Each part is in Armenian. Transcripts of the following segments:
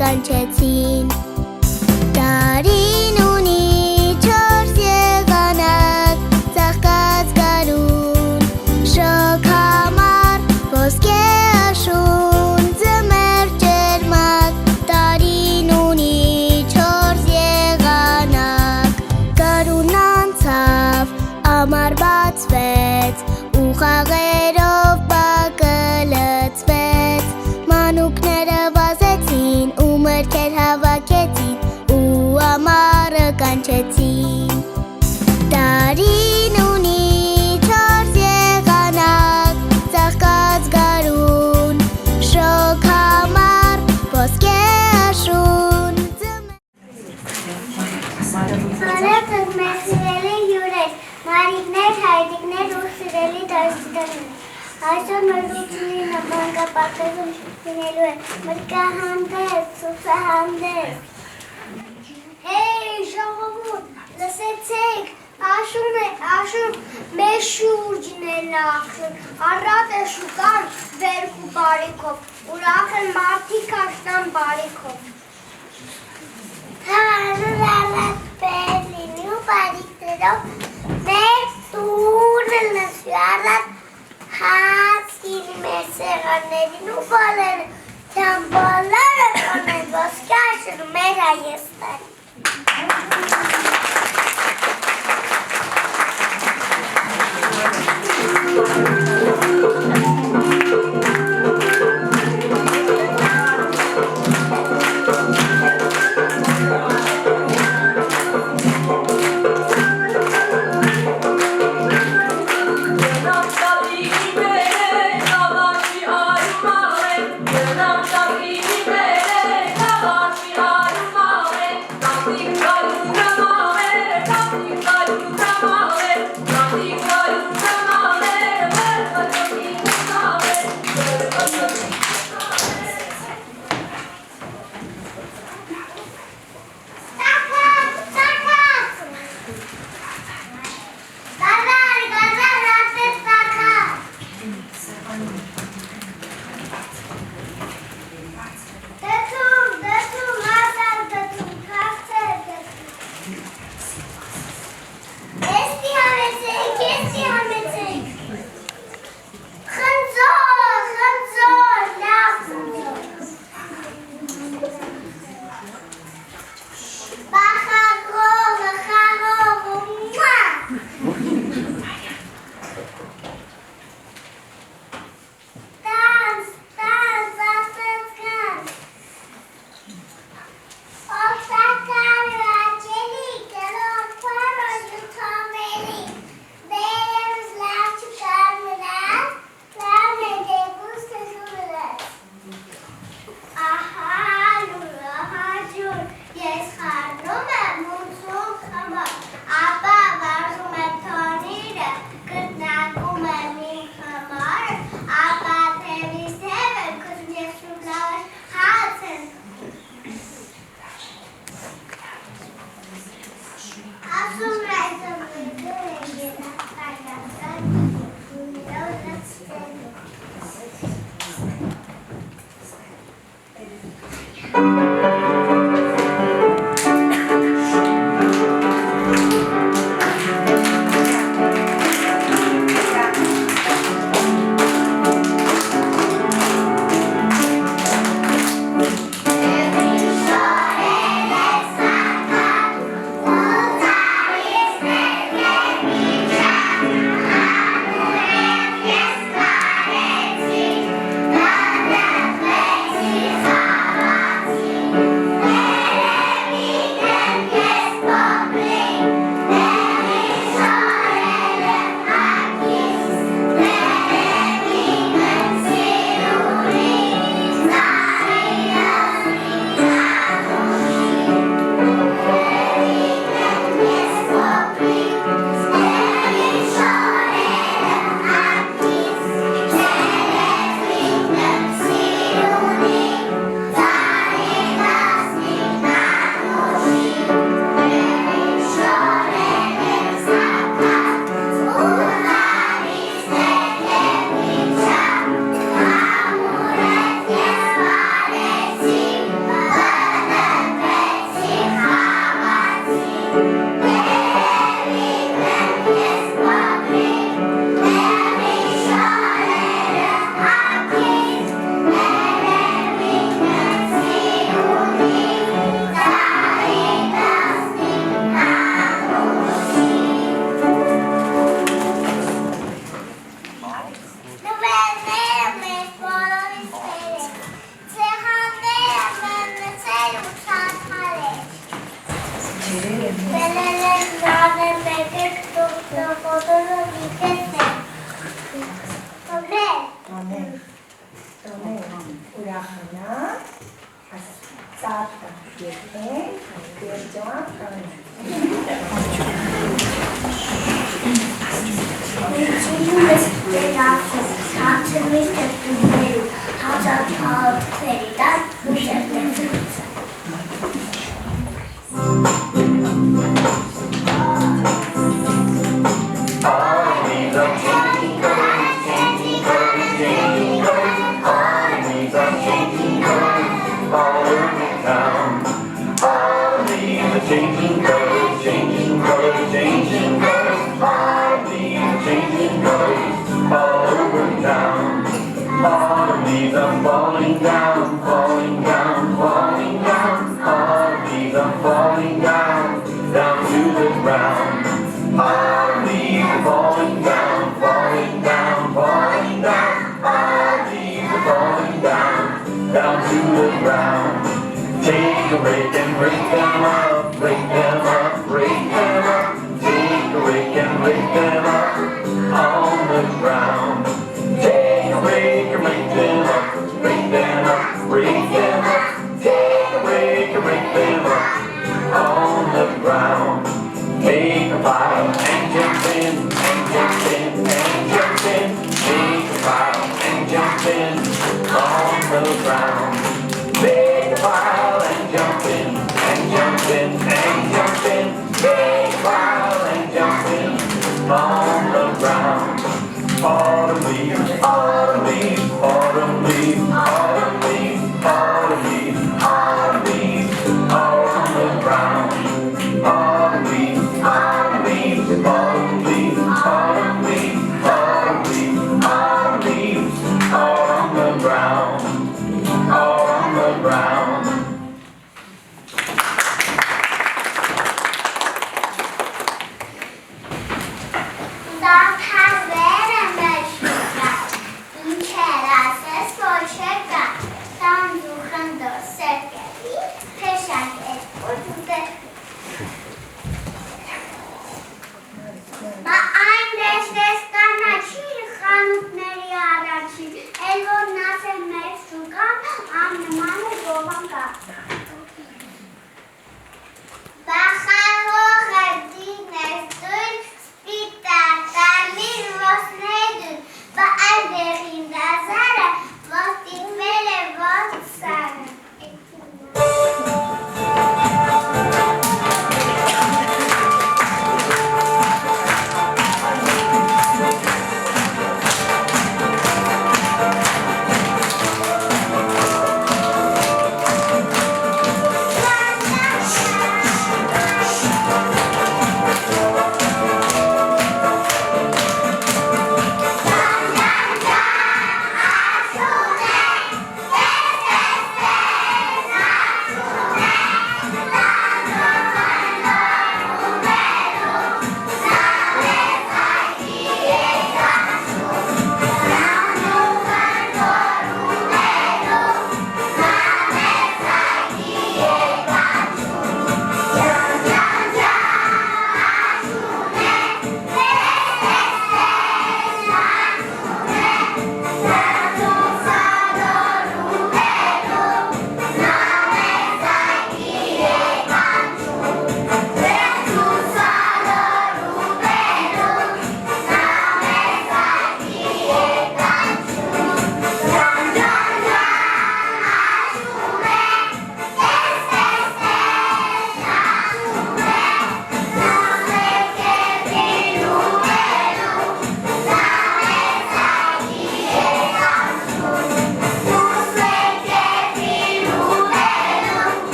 կանչեցին Տարին ունի 4 եղանակ Ծաղկած գարուն Շոգ համար ոսկե աշուն Ձմեռ ջերմակ Տարին ունի 4 եղանակ Գարուն անցավ Ամառ բացվեց ու խաղերով բակը լցվեց Մանուկները վազեցին ու մրգեր հավաքեցին ու ամառը կանչեցին Տարին ունի 4 եղանակ Ծաղկած գարուն Շոգ համար ոսկե աշուն Արևտուր մեր սիրելի հյուրեր Մարիկներ, հայրիկներ ու սիրելի դասիդներ Այսօր մեր լուծունի նմանգապատերում լինելու է մրգահանդես, սուսահանդես Հեյ ժողովուրդ, լսեցեք, աշուն մեր շուրջն է նախշուն Առատ է շուկան վերք ու բարիքով Ուրախ են մարդիկ աշնան բարիքով Թանուր առատ պեր լինի ու բարիքներով Մեր տուրը լսվի առատ Հաց գինի մեր սեղաններին ու բոլերը Չան բոլերը կոնեն ոսկե աշուն մեր Հայաստան Changing colors, changing colors, changing colors. All leaves changing colors all over town. All leaves are falling down, falling down, falling down. All leaves are falling down, down to the ground. All leaves are falling down, falling down, falling down. All leaves are falling down, down to the ground. Take a rake and rake them up, rake them up, rake them up. Take a rake and rake them up on the ground. Take a rake and rake them up, rake them up, rake them up. Take a rake and rake them up on the ground. Take a pile and jump in, and jump in, and jump in. Take a pile and jump in on the ground. Take a pile and jump in, and jump in, and jump in. Take a pile and jump in on the ground. Autumn leaves, autumn leaves, autumn leaves, autumn leaves, autumn leaves, autumn leaves, all on the ground. Autumn leaves, autumn leaves, autumn leaves, autumn leaves.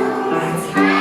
Asuna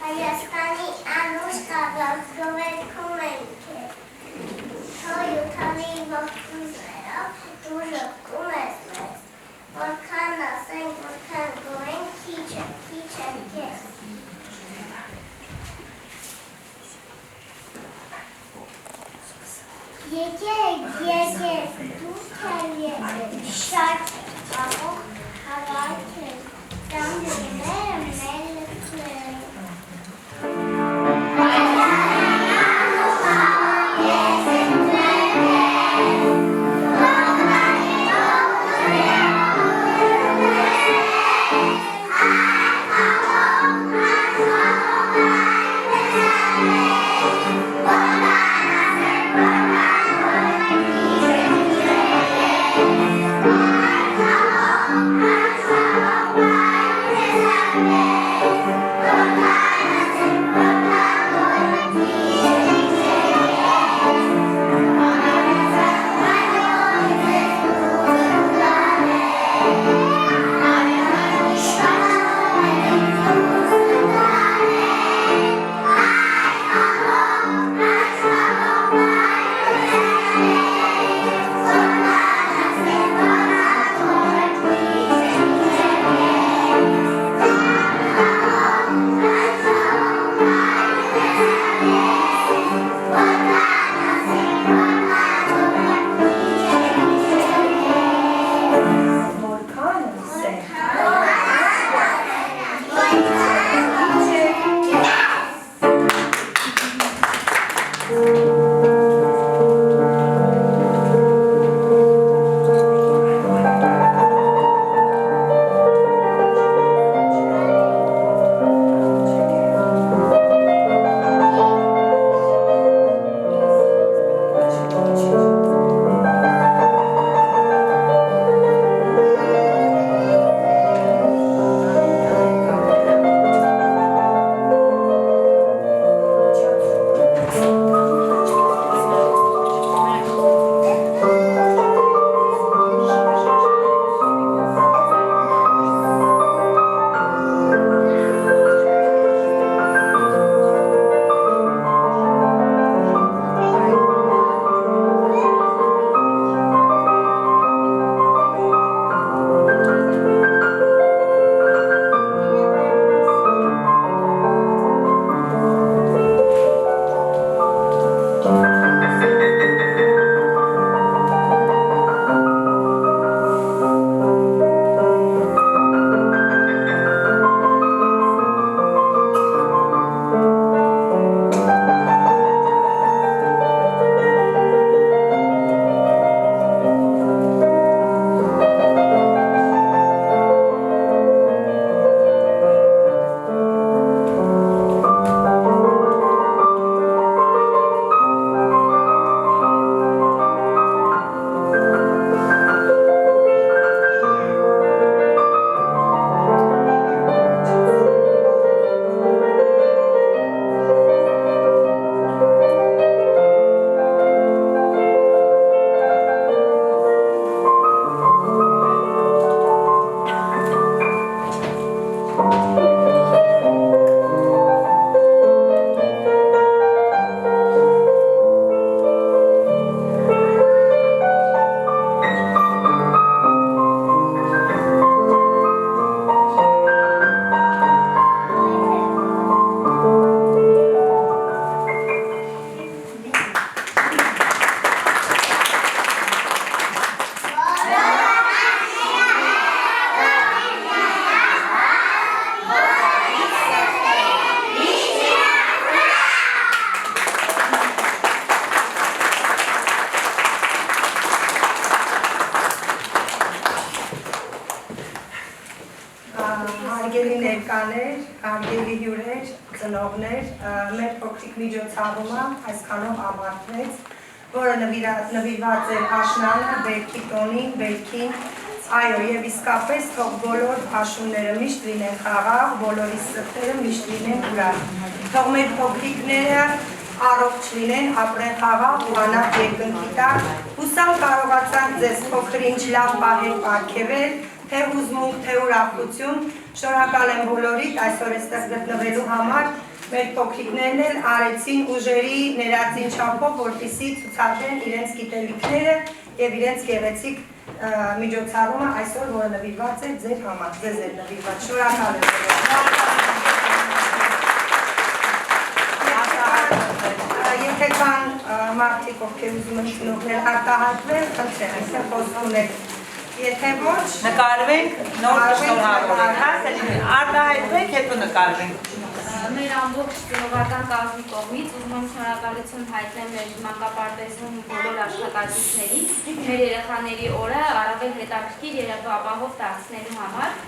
Հայաստանի անուշ կաղաքրովերքում ենք է, հոյութանի ողջուններով դու ժպկում ես մեզ, որքան ասենք, որքան գոհենք, քիչ են կես։ Եկեք, դուք են եկեք, շատ աղող հավաք են, տամբուրները մեր լքներ են։ Հարգելի ներկաներ, հարգելի հյուրեր, ծնողներ, մեր փոքրիկ միջոցառումը այսքանով ավարտվեց, որը նվիրված էր աշնանը, բերքի տոնին, բերքին, այո, եւ իսկապես թող բոլոր աշունները միշտ լինեն խաղաղ, բոլորի սրտերը միշտ լինեն ուրախ։ Թող մեր փոքրիկները առողջ լինեն, ապրեն խաղաղ ու անապ երկնքի տակ Հուսամ կարողացանք ձեզ փոքր-ինչ լավ պահեր պարգևել, թե հուզմունք, թե ուրախություն։ Շնորհակալ եմ բոլորիդ այսօր այստեղ գտնվելու համար։ Մեր փոքրիկներն էլ արեցին ուժերի ներածին չափով, որպեսզի ցուցադրեն իրենց գիտելիքները եւ իրենց գեղեցիկ միջոցառումը այսօր, որը նվիրված է ձեր համար, ձեզ է նվիրված։ Շնորհակալ եմ։ Եթե կան մարդիկ, ովքեր ուզում են շնորհել արտահայտվել, խնդրեմ, այստեղ խոսք ունեք։ Եթե ոչ, նկարվենք, նոր շնորհավորենք, արտահայտվենք, հետո նկարվենք։ Մեր ամբողջ ծնողական կազմի կողմից ուզում եմ շնորհակալություն հայտնել մեր մանկապարտեզում բոլոր աշխատակիցներին, մեր երեխաների օրը առավել հետաքրքիր եւ ապահով դարձնելու համար։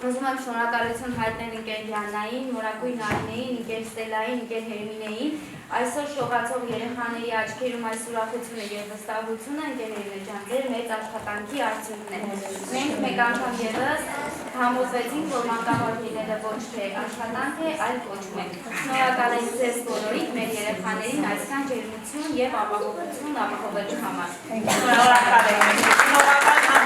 Ուզում եմ շնորհակալություն հայտնել ընկեր Յաննային, Մորակույն Նարինեին, ընկեր Ստելային, ընկեր Հերմինեին, այսօր շողացող երեխաների աչքերում այս ուրախությունը եւ վստահությունը ընկերներն ջան, ձեր մեծ աշխատանքի արդյունքն է։ Մենք մեկ անգամ եւս համոզվեցինք, որ մանկապարտեզը ոչ թե աշխատանք է, այլ կոչում է։ Շնորհակալ եմ ձեզ բոլորիդ մեր երեխաներին այսքան ջերմություն եւ ապահովություն ապահովելու համար։ Շնորհակալ եմ։